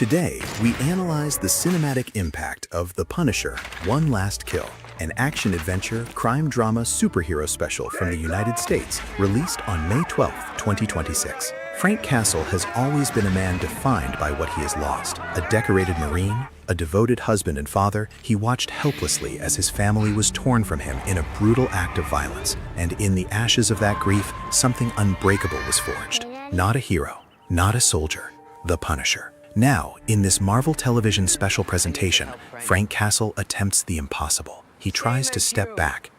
Today, we analyze the cinematic impact of The Punisher: One Last Kill, an action-adventure, crime-drama superhero special from the United States, released on May 12, 2026. Frank Castle has always been a man defined by what he has lost. A decorated Marine, a devoted husband and father, he watched helplessly as his family was torn from him in a brutal act of violence. And in the ashes of that grief, something unbreakable was forged. Not a hero, not a soldier, the Punisher. Now, in this Marvel Television special presentation, Frank Castle attempts the impossible. He tries to step back,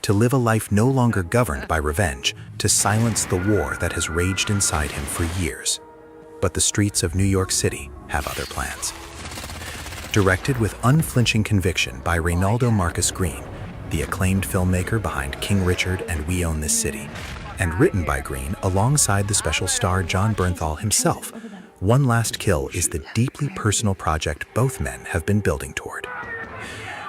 to live a life no longer governed by revenge, to silence the war that has raged inside him for years. But the streets of New York City have other plans. Directed with unflinching conviction by Reynaldo Marcus Green, the acclaimed filmmaker behind King Richard and We Own This City, and written by Green alongside the special star Jon Bernthal himself, One Last Kill is the deeply personal project both men have been building toward.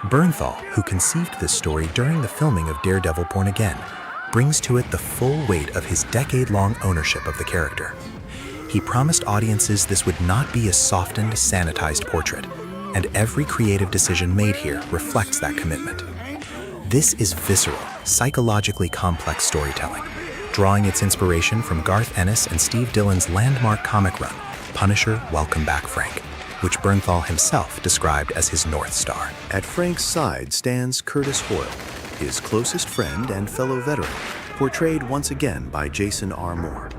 Bernthal, who conceived this story during the filming of Daredevil Born Again, brings to it the full weight of his decade-long ownership of the character. He promised audiences this would not be a softened, sanitized portrait, and every creative decision made here reflects that commitment. This is visceral, psychologically complex storytelling, drawing its inspiration from Garth Ennis and Steve Dillon's landmark comic run, Punisher: Welcome Back, Frank, which Bernthal himself described as his North Star. At Frank's side stands Curtis Hoyle, his closest friend and fellow veteran, portrayed once again by Jason R. Moore.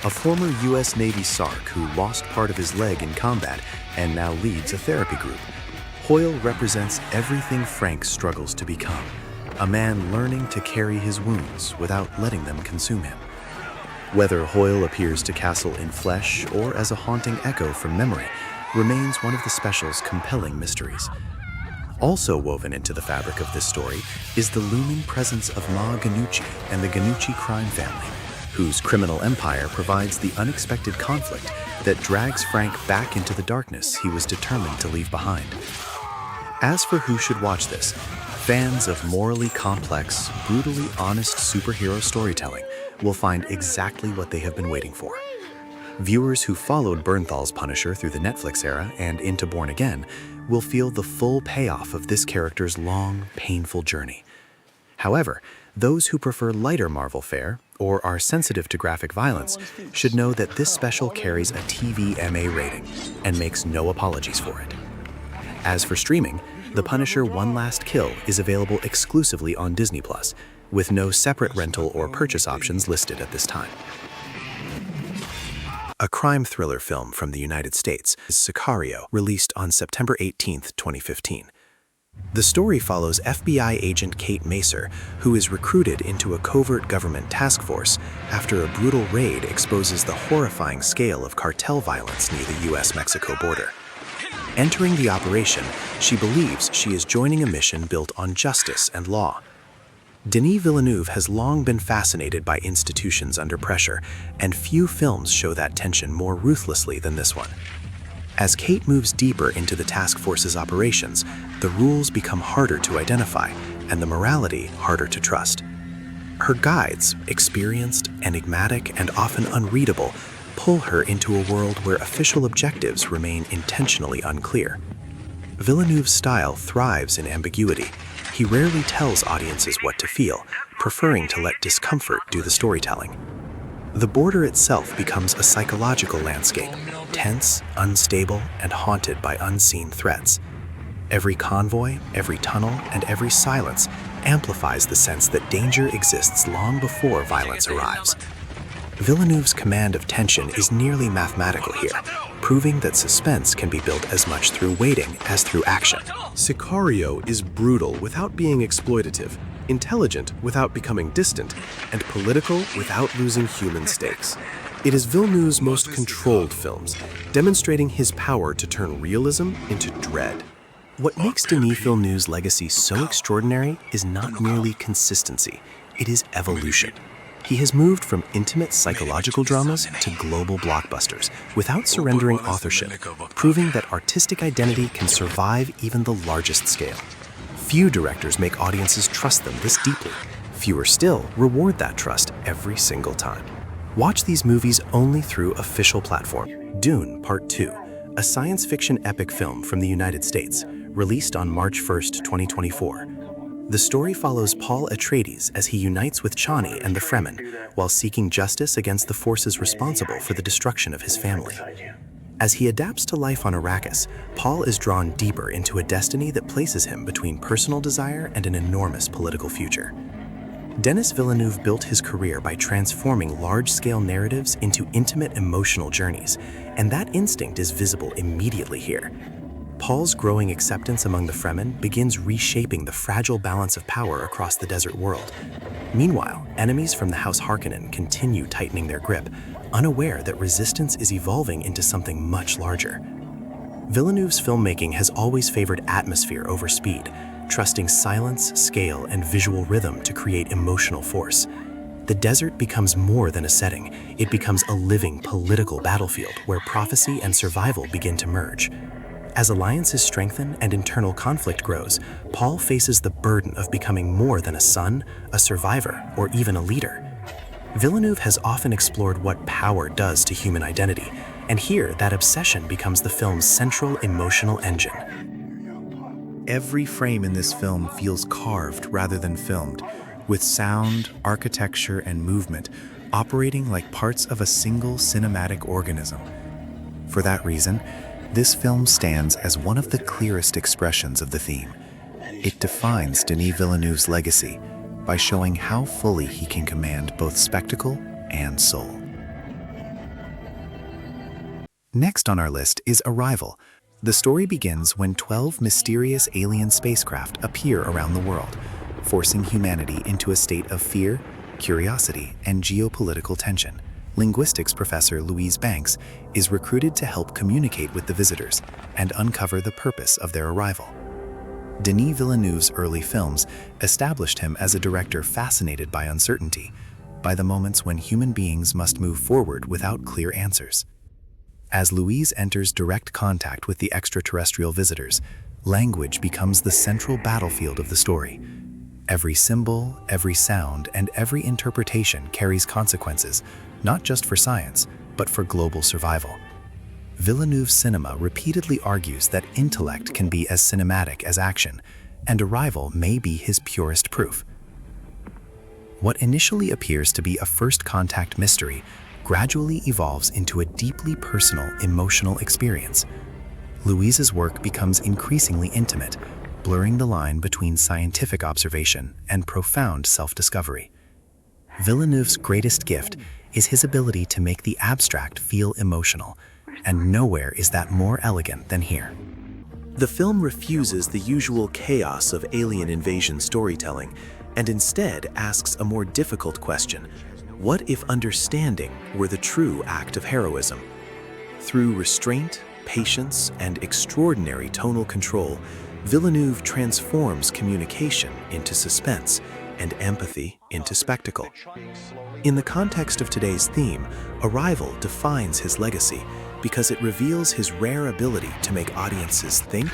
A former U.S. Navy SARC who lost part of his leg in combat and now leads a therapy group, Hoyle represents everything Frank struggles to become, a man learning to carry his wounds without letting them consume him. Whether Hoyle appears to Castle in flesh or as a haunting echo from memory remains one of the special's compelling mysteries. Also woven into the fabric of this story is the looming presence of Ma Ganucci and the Ganucci crime family, whose criminal empire provides the unexpected conflict that drags Frank back into the darkness he was determined to leave behind. As for who should watch this, fans of morally complex, brutally honest superhero storytelling will find exactly what they have been waiting for. Viewers who followed Bernthal's Punisher through the Netflix era and into Born Again will feel the full payoff of this character's long, painful journey. However, those who prefer lighter Marvel fare or are sensitive to graphic violence should know that this special carries a TVMA rating and makes no apologies for it. As for streaming, The Punisher: One Last Kill is available exclusively on Disney+, with no separate rental or purchase options listed at this time. A crime thriller film from the United States is Sicario, released on September 18, 2015. The story follows FBI agent Kate Macer, who is recruited into a covert government task force after a brutal raid exposes the horrifying scale of cartel violence near the US-Mexico border. Entering the operation, she believes she is joining a mission built on justice and law. Denis Villeneuve has long been fascinated by institutions under pressure, and few films show that tension more ruthlessly than this one. As Kate moves deeper into the task force's operations, the rules become harder to identify, and the morality harder to trust. Her guides, experienced, enigmatic, and often unreadable, pull her into a world where official objectives remain intentionally unclear. Villeneuve's style thrives in ambiguity. He rarely tells audiences what to feel, preferring to let discomfort do the storytelling. The border itself becomes a psychological landscape, tense, unstable, and haunted by unseen threats. Every convoy, every tunnel, and every silence amplifies the sense that danger exists long before violence arrives. Villeneuve's command of tension is nearly mathematical here, proving that suspense can be built as much through waiting as through action. Sicario is brutal without being exploitative, intelligent without becoming distant, and political without losing human stakes. It is Villeneuve's most controlled films, demonstrating his power to turn realism into dread. What makes Denis Villeneuve's legacy so extraordinary is not merely consistency, it is evolution. He has moved from intimate psychological dramas to global blockbusters without surrendering authorship, proving that artistic identity can survive even the largest scale. Few directors make audiences trust them this deeply. Fewer still reward that trust every single time. Watch these movies only through official platform, Dune Part 2, a science fiction epic film from the United States, released on March 1st, 2024. The story follows Paul Atreides as he unites with Chani and the Fremen while seeking justice against the forces responsible for the destruction of his family. As he adapts to life on Arrakis, Paul is drawn deeper into a destiny that places him between personal desire and an enormous political future. Denis Villeneuve built his career by transforming large-scale narratives into intimate emotional journeys, and that instinct is visible immediately here. Paul's growing acceptance among the Fremen begins reshaping the fragile balance of power across the desert world. Meanwhile, enemies from the House Harkonnen continue tightening their grip, unaware that resistance is evolving into something much larger. Villeneuve's filmmaking has always favored atmosphere over speed, trusting silence, scale, and visual rhythm to create emotional force. The desert becomes more than a setting. It becomes a living political battlefield where prophecy and survival begin to merge. As alliances strengthen and internal conflict grows, Paul faces the burden of becoming more than a son, a survivor, or even a leader. Villeneuve has often explored what power does to human identity, and here that obsession becomes the film's central emotional engine. Every frame in this film feels carved rather than filmed, with sound, architecture, and movement operating like parts of a single cinematic organism. For that reason, this film stands as one of the clearest expressions of the theme. It defines Denis Villeneuve's legacy by showing how fully he can command both spectacle and soul. Next on our list is Arrival. The story begins when 12 mysterious alien spacecraft appear around the world, forcing humanity into a state of fear, curiosity, and geopolitical tension. Linguistics professor Louise Banks is recruited to help communicate with the visitors and uncover the purpose of their arrival. Denis Villeneuve's early films established him as a director fascinated by uncertainty, by the moments when human beings must move forward without clear answers. As Louise enters direct contact with the extraterrestrial visitors, language becomes the central battlefield of the story. Every symbol, every sound, and every interpretation carries consequences, not just for science, but for global survival. Villeneuve's cinema repeatedly argues that intellect can be as cinematic as action, and Arrival may be his purest proof. What initially appears to be a first contact mystery gradually evolves into a deeply personal, emotional experience. Louise's work becomes increasingly intimate, blurring the line between scientific observation and profound self-discovery. Villeneuve's greatest gift is his ability to make the abstract feel emotional, and nowhere is that more elegant than here. The film refuses the usual chaos of alien invasion storytelling and instead asks a more difficult question: what if understanding were the true act of heroism? Through restraint, patience, and extraordinary tonal control, Villeneuve transforms communication into suspense and empathy into spectacle. In the context of today's theme, Arrival defines his legacy because it reveals his rare ability to make audiences think,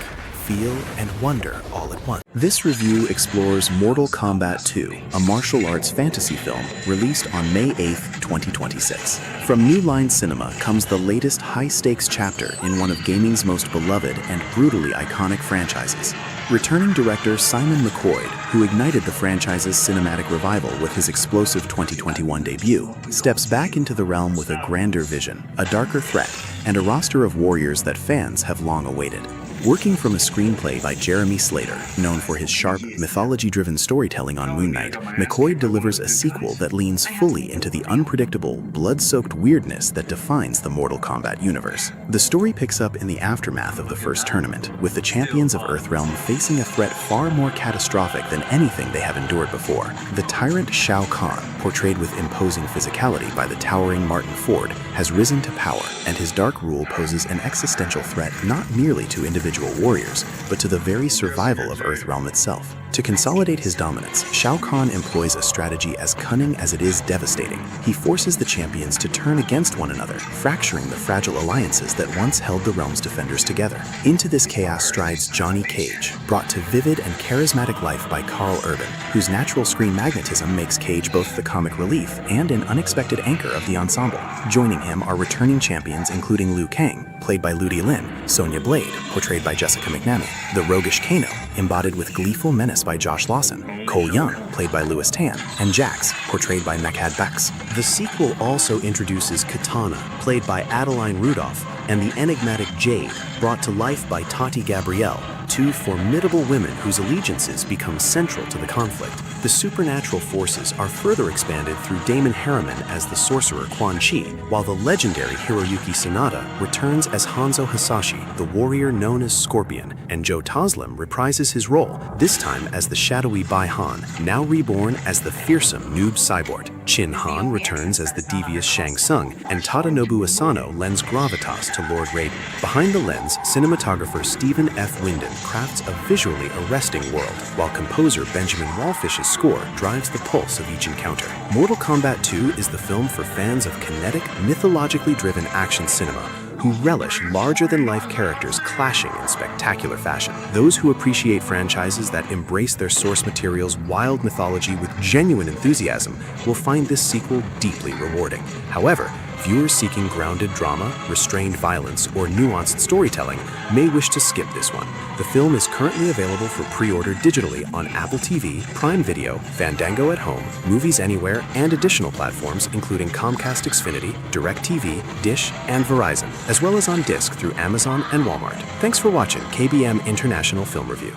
feel, and wonder all at once. This review explores Mortal Kombat 2, a martial arts fantasy film released on May 8, 2026. From New Line Cinema comes the latest high-stakes chapter in one of gaming's most beloved and brutally iconic franchises. Returning director Simon McCoy, who ignited the franchise's cinematic revival with his explosive 2021 debut, steps back into the realm with a grander vision, a darker threat, and a roster of warriors that fans have long awaited. Working from a screenplay by Jeremy Slater, known for his sharp, mythology-driven storytelling on Moon Knight, McCoy delivers a sequel that leans fully into the unpredictable, blood-soaked weirdness that defines the Mortal Kombat universe. The story picks up in the aftermath of the first tournament, with the champions of Earthrealm facing a threat far more catastrophic than anything they have endured before. The tyrant Shao Kahn, portrayed with imposing physicality by the towering Martin Ford, has risen to power, and his dark rule poses an existential threat not merely to individual warriors, but to the very survival of Earthrealm itself. To consolidate his dominance, Shao Kahn employs a strategy as cunning as it is devastating. He forces the champions to turn against one another, fracturing the fragile alliances that once held the realm's defenders together. Into this chaos strides Johnny Cage, brought to vivid and charismatic life by Carl Urban, whose natural screen magnetism makes Cage both the comic relief and an unexpected anchor of the ensemble. Joining him are returning champions including Liu Kang, played by Ludi Lin, Sonya Blade, portrayed by Jessica McNamee, the roguish Kano, embodied with gleeful menace by Josh Lawson, Cole Young, played by Louis Tan, and Jax, portrayed by Mechad Bex. The sequel also introduces Katana, played by Adeline Rudolph, and the enigmatic Jade, brought to life by Tati Gabrielle, two formidable women whose allegiances become central to the conflict. The supernatural forces are further expanded through Damon Harriman as the sorcerer Quan Chi, while the legendary Hiroyuki Sanada returns as Hanzo Hasashi, the warrior known as Scorpion, and Joe Taslim reprises his role, this time as the shadowy Bai Han, now reborn as the fearsome Noob Cyborg. Chin Han returns as the devious Shang Tsung, and Tadanobu Asano lends gravitas to Lord Raiden. Behind the lens, cinematographer Stephen F. Winden crafts a visually arresting world, while composer Benjamin Wallfish's score drives the pulse of each encounter. Mortal Kombat 2 is the film for fans of kinetic, mythologically driven action cinema who relish larger-than-life characters clashing in spectacular fashion. Those who appreciate franchises that embrace their source material's wild mythology with genuine enthusiasm will find this sequel deeply rewarding. However, viewers seeking grounded drama, restrained violence, or nuanced storytelling may wish to skip this one. The film is currently available for pre-order digitally on Apple TV, Prime Video, Fandango at Home, Movies Anywhere, and additional platforms including Comcast Xfinity, DirecTV, Dish, and Verizon, as well as on disc through Amazon and Walmart. Thanks for watching KBM International Film Review.